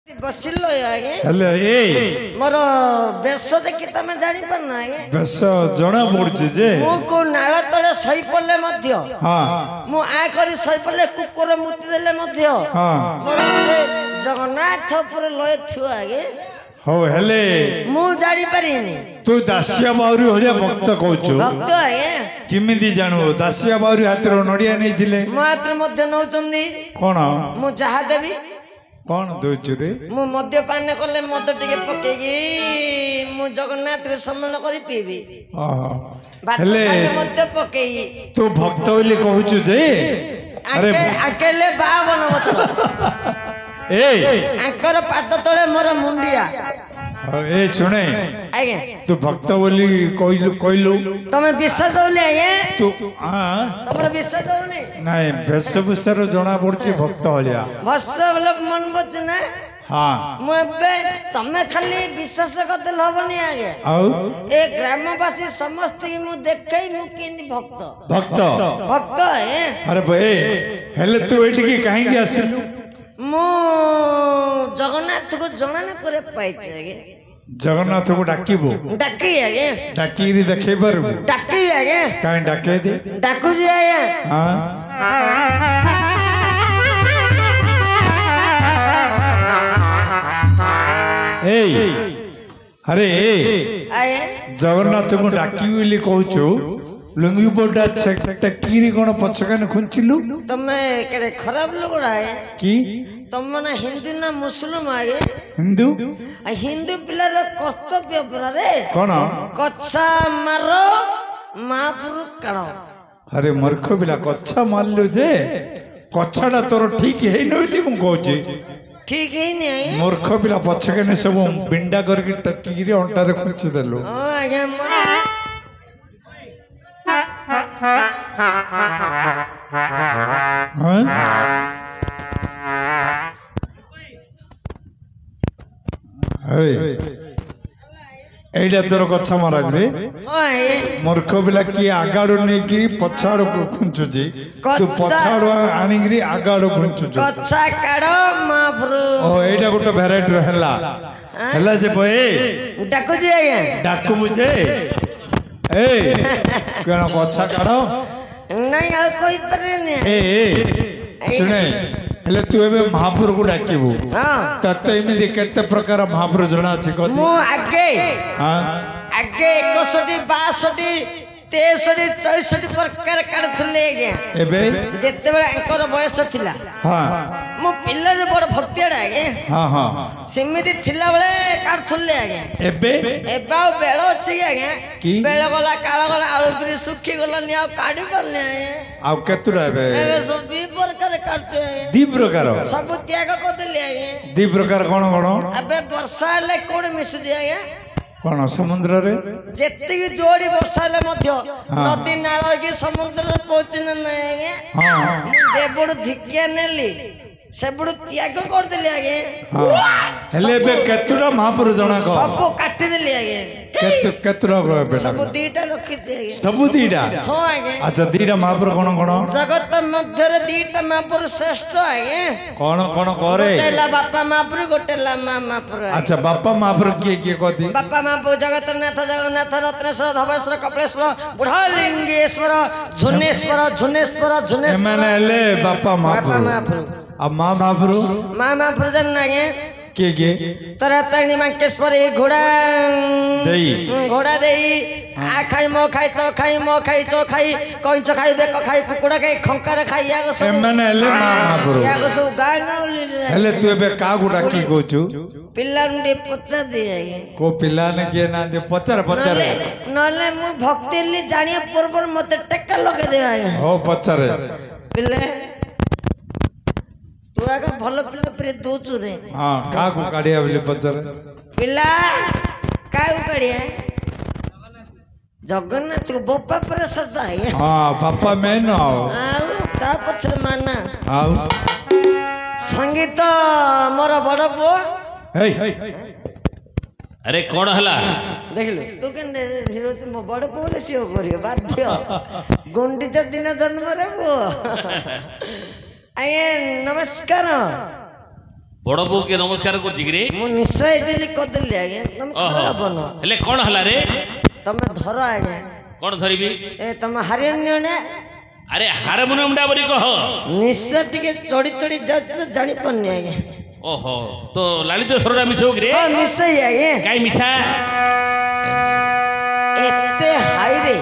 बसिलो आगे हेले मोर बेस देखि तमे जानि परना आगे बेस जणा पड़छ जे मु को नाळ तळे सही पड़ले मध्य हां मु आ करी सही पड़ले कुकुर मुति देले मध्य हां मोर से जगन्नाथ पर लय थियो आगे हो हेले मु जानि परिनी तू दासिया बाउरी होलिया भक्त कहूछु भक्त आगे किमिदी जानू दासिया बाउरी हातिर नडिया नै थिले मु हातिर मध्य नौचंदी कोन मु चाहा देबी कौन दोचु रे मु मद्यपान कले मद टिके पकेगी मु जगन्नाथ रे सम्मान करी पीबी हेले मद्य पकेगी तू भक्त बोली कहूछु जे अरे अकेले बावन मत ए आकर पाद तळे मोर मुंडिया ए सुने आगे तू भक्त बोली कहलु तमे विश्वास होले आगे तू हां तमर विश्वास होने नहीं वेशभूषार जना पड़छ भक्त होलिया भस्य लोक मन बच ना हां मुबे तमे खाली विश्वास करते हबनी आगे आउ ए ग्रामवासी समस्त मु देखै मु केनी भक्त भक्त भक्त है अरे भाई हेले तू एठी की काहे की आसिलु मु जगन्नाथ को जणा न करे पाइछ आगे जगन्नाथ को डाकिबो डाकी आगे डाकी री देखे परबो डाकी आगे काहे डाके दे डाकू जी आगे हां ए अरे आए जगन्नाथ को डाकी बोली कहूछु लुंगी पोटा टकीरी कोन पछकन खुंचिलु तमे केड़े खराब लोगड़ा है की तम ना हिंदू ना मुस्लिम आगे हिंदू हिंदू पिलार कर्तव्य परा रे कोन कच्चा मारो महापुरु काढो अरे मूर्ख पिला कच्चा मारलु जे कच्चाटा तोर ठीक है नइली मु कहूची ठीक है नहीं मूर्ख पिला पछकने सब बिंडा करके टकीरी अंटा रे खुंची देलु आगे मोर हां अरे एडा तोर कच्चा महाराज रे ओए मूर्ख पिला की आगाड़ो नहीं की पछाड़ो खुंचुजी तू पछाड़ो आनिग्री आगाड़ो खुंचुजो कच्चा काढो महापुरु ओ एडा गोटे भेराइटी रहला हला जे बए डाकू जी आगे डाकू मुझे ए केना कच्चा काढो नहीं आ कोई परे नहीं ए सुने हेले तू एबे महापुर को डाकिबू हां तते एमिदि केते प्रकार महापुर जणा अछि को मु आगे हां आगे 61 62 63 64 प्रकार काढथले आगे एबे जेते बेला एकर बयस थिला हां मु पिल्ला रे बड़ भक्तियाडा आगे हां हां सिमिति थिला बेले काढथले आगे एबे एबा बेलो अछि आगे की बेला गला काला गला आलू पुरी सुखी गला नि आ काढी परले आगे आ केतुरा एबे एबे सब भी प्रकार काढते दी प्रकार सब त्याग कर देले आगे दी प्रकार कोन कोन अबे वर्षा ले कोड मिसु जे आगे कोन समुद्र रे जेति जोड़ी वर्षा ले मध्य नदी नाଳ के समुद्र रे पहुंचन नै आगे हां जे बड़ धिकिया नेली से बड़ त्याग कर देले आगे हेले बे केतुरा महापुर जणा को सब काट देले आगे केतुरा बेटा सब दीटा रखी छे आगे सब दीडा हां आगे अच्छा दीडा महापुर कोन कोन जगत मध्य रे दीटा महापुर श्रेष्ठ आगे कोन कोन करे गोटेला बापा महापुर गोटेला महापुर अच्छा बापा महापुर किए कहती बापा महापुर जगत नाथ जगन्नाथ रत्नेश्वर धवलेश्वर कपिलेश्वर बुढ़ालिंगेश्वर झुनेश्वर झुनेश्वर झुनेश्वर एमने ले बापा महापुर अब मां महापुर मां महापुर जन नागे के तरा तणी मांकेश्वरी घोड़ा देई घोड़ा देई आ खाई मो खाई तो खाई मो खाई चो खाई कंच खाई बेक खाई कुकुड़ा खाई खंकार खाई या सब एमने ले मां महापुर या सब गांगाउली हेले तू एबे का गुडा की कहू पिल्ला ने पचा दिए को पिल्ला ने के ना दे पचार पचार नले मु भक्ति ले जानिया परबर मते टेका लगे दे हो पचार पिल्ले तू आगे भल पिल्ला प्रे दोचु रे हां का को काढिया बोले पचार पिल्ला काय उकड़िया जगन्नाथ को बोपा पर सदा है हां पापा मैं ना आउ ता पछर माना आउ संगीत मोर बड़ पो हे अरे कौन हला देखिलु तू केंडे हिरो तुम बड़ पो ले सियो करियो बाध्य गुंडीच दिन जन्म रे पो आये नमस्कार बड़ बो के नमस्कार करछि रे मु निश्चय जली कदली आगे तुम ओहो खराब बनो हेले कोन हला रे तुम धर आगे कोन धरिबी ए तुम हरियाणा ने अरे हारमोनियम डा बरी कह निश्चय टिके चढ़ी चढ़ी जानी पन्ने आगे ओहो तो ललित स्वररा मिछो रे हां निश्चय आगे काई मिछा एते हाई रे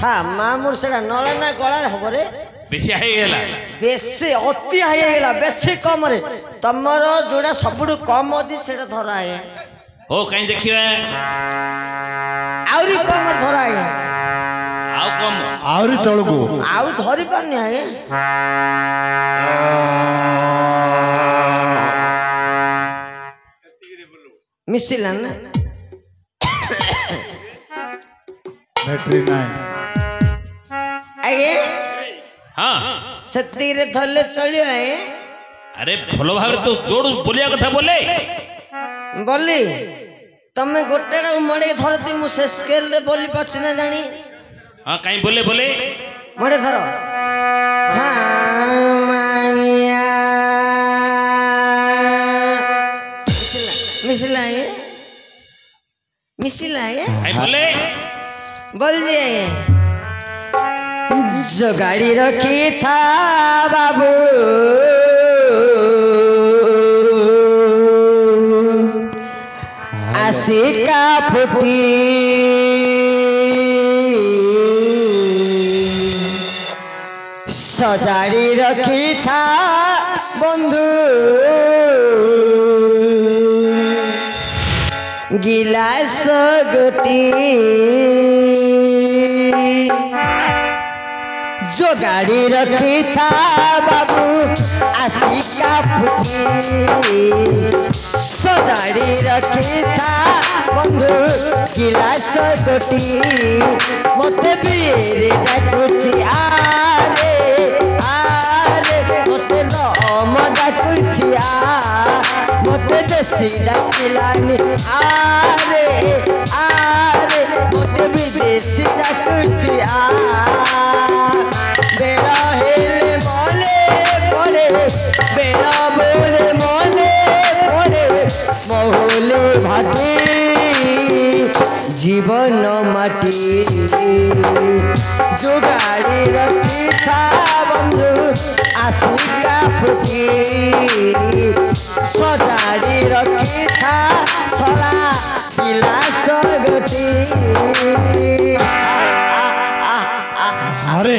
था मामुर सेडा नळना गळा हबरे बेसी हाई गेला बेसी अति हाई गेला बेसी कम रे तमर जोडा सबुडु कम अछि सेडा धरा आगे ओ काई देखिबा आउरी कम धरा आगे आउ कम ଆହୁରି ତଳକୁ आउ धरि पानी आगे मिसिला ना ବ୍ୟାଟେରୀ ନାହିଁ आगे हां सती रे धरले चलियो आगे अरे भलो भाबे तो जोड़ बोलिया कथा बोले बोली तमे गोटेडा मडे धरती मु से स्केल रे बोली पाछ ना जानी हां काई बोले बोले मडे धरो हां माया मिसिला ये मिसिला ये काई बोले बोल दिए जो गाड़ी रखी था बाबू आशिका फुटी सजाड़ी रखी था बंधु गिलास गोटी जो गाड़ी रखी था बाबू आशिका फुटी सजाड़ी रखी था बंधु गिलास गोटी मते बीरे डाकुची आरे आरे मते राम डाकुची मते देसी डाकिलानी आरे आरे मते विदेशी डाकुची बेड़ा हेले मोले बोले बेड़ा बोले मोले बोले मोहले भाती जीवन माटी जो गाड़ी रखी था बंधु आशिका फुटी सजाड़ी रखी था सला गिलास गोटी ଆରେ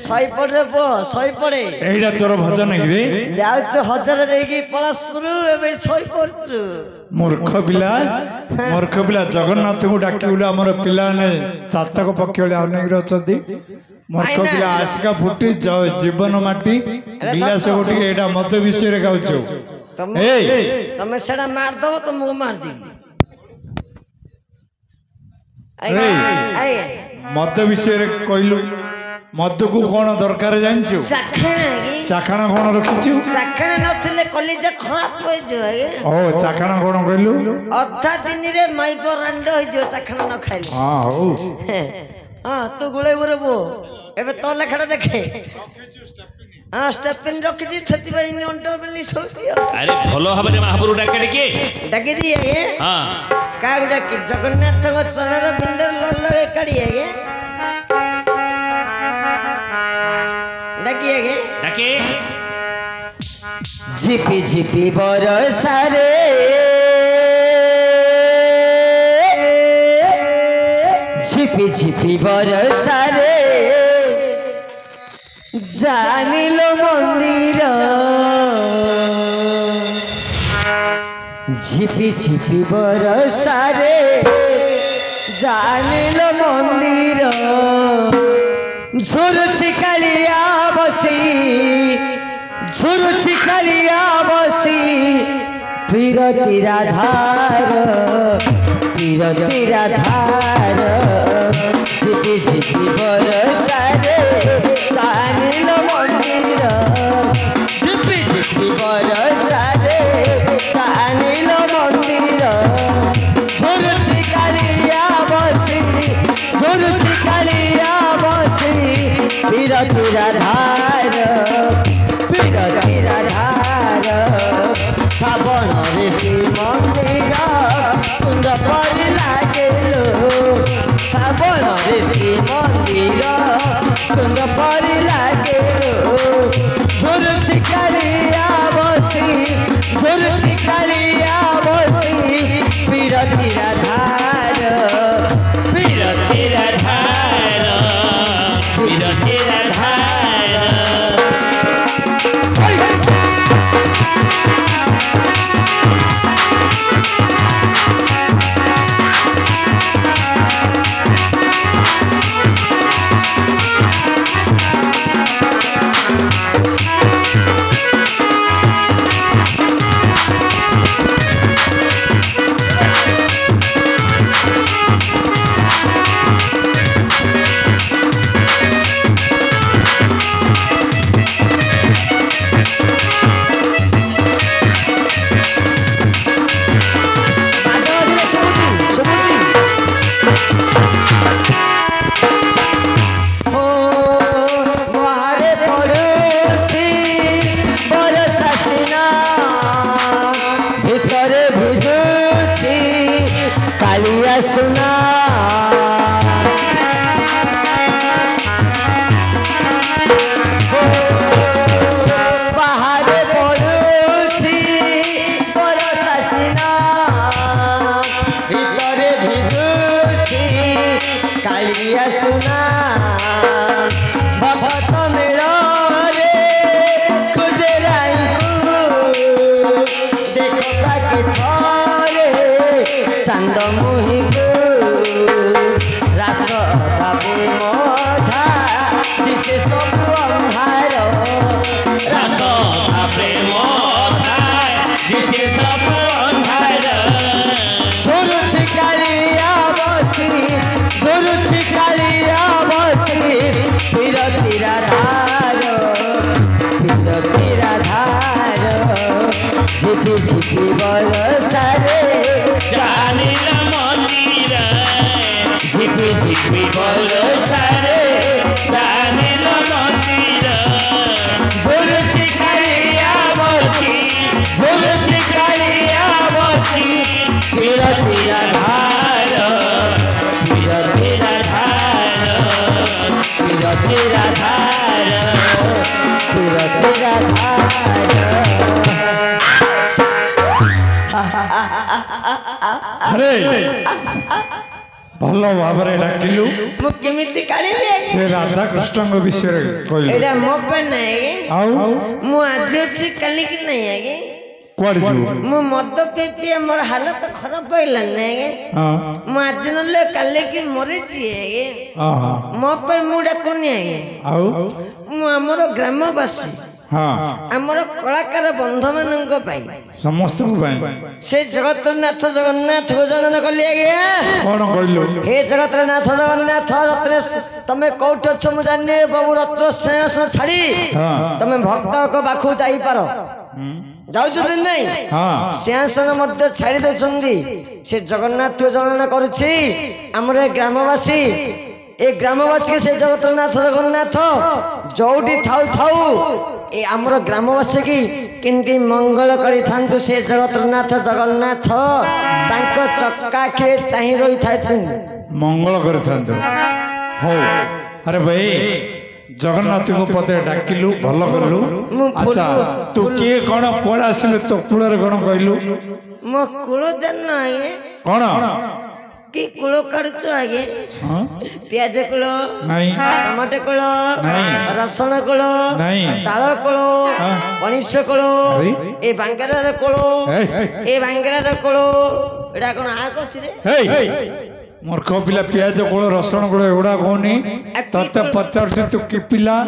सही पड़े पो सही पड़े ଏଇଟା ତୋର ଭଜନ କି ରେ ଯାଉଛୁ ହଜାର ଦେଇକି ପଳାଶପୁର ଏବେ ସହି ପଡୁଛୁ ମୂର୍ଖ ପିଲା ଜଗନ୍ନାଥଙ୍କୁ ଡାକିବୁଲୁ ଆମର ପିଲାମାନେ ଚାତକ ପକ୍ଷୀ ଭଳି ଅନେକ ଅଛନ୍ତି ମୂର୍ଖ ପିଲା ଆଶିକା ଫୁଟି ଜୀବନ ମାଟି ଗିଲାସ ଗୋଟିଏ ଏଇଟା ମଦ ବିଷୟରେ ଗାଉଛୁ ତମେ ସେଟା ମାରିଦବ ତ ମୁଁ ମାରିଦେବି ମଦ ବିଷୟରେ କହିଲୁ ମଦକୁ କଣ ଦରକାର ଜାଣିଛୁ ଚାଖଣା କଣ ରଖିଛୁ ଚାଖଣା ନଥିଲେ କଲିଜା ଖରାପ ହେଇଯିବ ଓ ଚାଖଣା କଣ କହିଲୁ ଅଧା ଦିନରେ ମାଇପ ରାଣ୍ଡ ହେଇଯିବ ଚାଖଣା ନ ଖାଇଲେ ହଉ ହଁ ତୁ ଗୁଳେଇବୁ ରେ ବୋ ଏବେ ତୋ ଲେଖାଟା ଦେଖେ हाँ स्टेपिन रखी ସେଥିପାଇଁ ଅଣ୍ଟର ବେଲି ଶୋଉଚି अरे भलो भाबरे महापुरु डाके डके डाके दिए ये हां का डाके जगन्नाथ को चरण बिंदर लल्ले काढी ये डाकिए गे डाके झिपी झिपी बरसा रे झिपी झिपी बरसा रे जानिलो मंदिर झिपी झिपी बरसा रे जानिलो मंदिर झुरुची कालिया बसी झुरुची कालिया बसी पीरती राधार पीरती राधार झिपी झिपी बरसा रे जानिलो मंदिर झिपी झिपी बरसा रे जानिलो मंदिर झुरुची कालिया बसी झुरुची कालिया बसी पीरती राधार पीरती राधार ଶ୍ରାବଣ ଋଷି ମନ୍ଦିର କୁଞ୍ଜ ପରି ଲାଗିଲୁ ଶ୍ରାବଣ ଋଷି ମନ୍ଦିର କୁଞ୍ଜ ପରି ଲାଗିଲୁ ଝୁରୁଛି କାଳିଆ ବସି ଝୁରୁଛି କାଳିଆ ବସି ବିରତିର ଧାର ବିରତିର ଧାର ବିରତିର ଧାର सुना बाहर पड़ुछि बरसा सिना भीतर भिजुछि कालिया सुना भगत मेरे खुजराइकु देखो ताके थरे चांद मुहि राज दाबे मधा दिशे सब अंधार राज दाबे मधा दिशे सब अंधार झुरुछि कालिया बसी झुरुछि कालिया बसी बिरतिरा धार झिपि झिपि बरसारे जानिल मंदिर झिपि झिपि बरसारे जानिल मंदिर झुरुछि कालिया बसी झुरुछि कालिया बसी बिरतिरा धार बिरतिरा धार बिरतिरा धार बिरतिरा धार अरे भल भाव डाकिलु मु केमिति काढिबे से राधा कृष्ण विषय कहलु एडा मो पे नाही आउ मु आज अछि काली कि नाही आगे कोड जु मु मद पे पे मोर हालत खराब होइला नाही हां मु आज नले काली कि मरि छी आगे हां मो पे मुडा कोनी आगे आउ मु हमरो ग्रामवासी हाँ आमर कलाकार बंधु मान समस्त से जगन्नाथ जगन्नाथ को जनन कली आज्ञा कौन कहलु हे जगतनाथ जगन्नाथ रत्नेश तमे कौट छ मु जाने बाबू रत्न सिंहासन छाड़ी तमे भक्त को बाखु जाई पारो जाउ छ दिन नहीं हां सिंहासन मध्य छाड़ी दउछंदी से जगन्नाथ को जनन करूछि हमरे ग्रामवासी ए ग्रामवासी के से जगतनाथ जगन्नाथ जोटी थाउ थाउ ए हमर ग्रामवासी की किंती मंगल करी थांतु से जगतनाथ जगन्नाथ तांको चक्का के चाहि रही थाय तू मंगल कर थांतु हो अरे भाई जगन्नाथ को पते डाकिलु भल करलु अच्छा तू के कोन कोड आसिले तो कुळर कोन कहलु मो कुळ जन आगे कोन की कुळ काढचो आगे प्याज कुळ नहीं टमाटर कुळ नहीं रसुण कुळ नहीं ताळ कुळ पणिस कुळ ए बांगरार कुळ ए बांगरार कुळ एडा कोन आ कोछि रे हे मूर्ख पिला प्याज कोळ रसुण कोळ एवढा कोनी तते पचारसी तू की पिला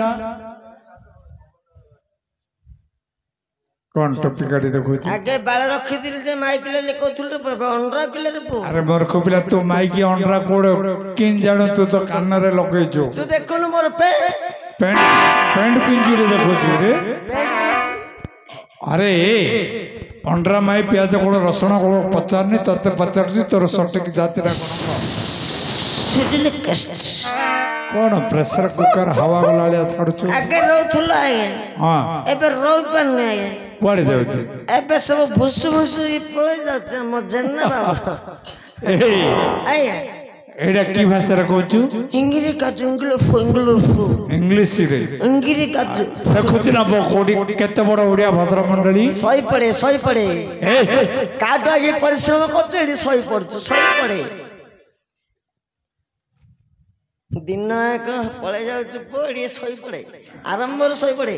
कौन टोपी काटी देखो आगे बाल रखी दिल जे माई पिले ले कोथुल रे अंडरा पिले रे पो अरे मूर्ख पिला तू माई की अंडरा कोड़ किन जानो तू तो कान रे लगे जो तू देखनु मोर पे पेंट पेंट पिंजी रे देखो छु रे अरे अंडरा माई प्याज कोड़ रसुण कोड़ पचारनी तते पचारसी तोर सटे की जाति रा कोन सिडिल कष्ट कौन प्रेशर कुकर हवा गला छाड़ुଛୁ आगे रहथुला आगे हाँ एबे रह पानी आगे कुआड़े जाउछु एबे सब भुस भुस पळे जाछ म जन्ना बाबा आया एडा की भाषा रे कहछु इंगिरी का जंगल फंगल इंग्लिश रे इंगिरी का देखुछु ना कोडी केते बड़ ओडिया भद्र मंडली सही पड़े काटा के परिश्रम करछेडी सही पड़छ सही पड़े दिन एक पळे जाउछ पड़ी सही पड़े आरंभ सही पड़े